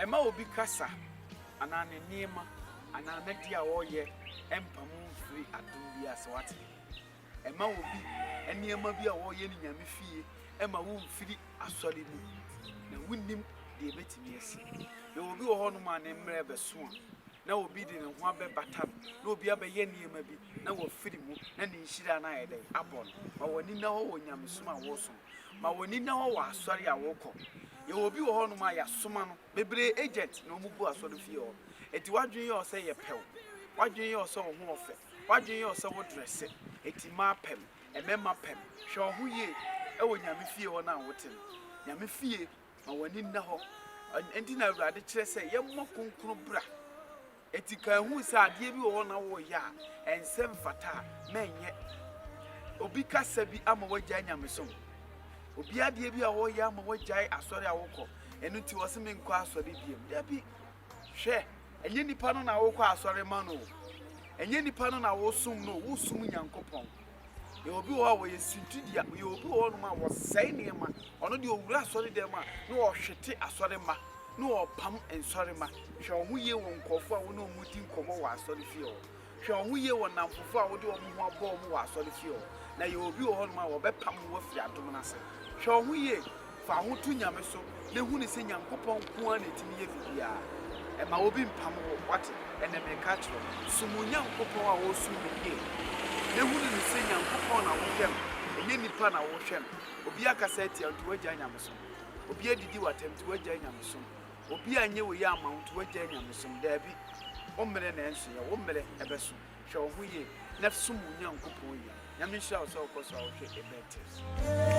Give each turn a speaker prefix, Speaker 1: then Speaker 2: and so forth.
Speaker 1: Emma will be Cassa, and an enema, and an idea all year, empamu free at Dumbia Swati. Emma will be, and near Mabia or Yenny Yamifi, Emma will feed a solid moon. Now win him, the Betty. There will be a hornman named Mabel Swan. Now will be the one batam, no be a Yenny maybe, now will feed him, and in Shida and I, upon, but when you know when Yamasuma was, but when you know, sorry, I woke up. You will be one of my summon, maybe agent, no more sort of fear. It's what do you say a pill? What do you so warfare? What do you so dress it? It's my pen, a member pen. Show who ye, oh, Yamifia or now with him. Yamifia, or when in the hall, and dinner rather say, Yamokum bra. Etika who said, give you one hour ya, and 7 fata, men yet. Obika sabi amawa Janyamisum. Obia de bi a wo ya ma wo jai asori awoko enu ti wo se me nkọ asori biem da bi hwe enye nipa no na wo kọ asori ma no enye nipa no na wo sum no wo sum nyankopon e obi wo wo yesintudia e obi wo no ma wo sai ne ma ono de owura asori dem a no wo hwete asori ma no wo pam ensori ma hwe ohu ye wo nkofo a wo no muti nkomo wo asori fie o hwe ohu ye wo namfofo a wo de wo ho abo wo asori fie o na ye obi wo no ma wo be pam wo firi adom na se show who ye, for who to Yamaso, the who is in Yankopon, one at me every year. And my obin pamo, what, and a catch Sumu Yankopo or soon again. The who is saying Yankopon, I will them, and any pan I will shem. Obiaka said to a Janyamason. Obia did you attempt to a Janyamason. Obia knew a yam mount to a Janyamason, there be 1 million answer, 1 million a vessel. Show who ye, left Sumu Yankopo, Yamisha so cause our shake a better.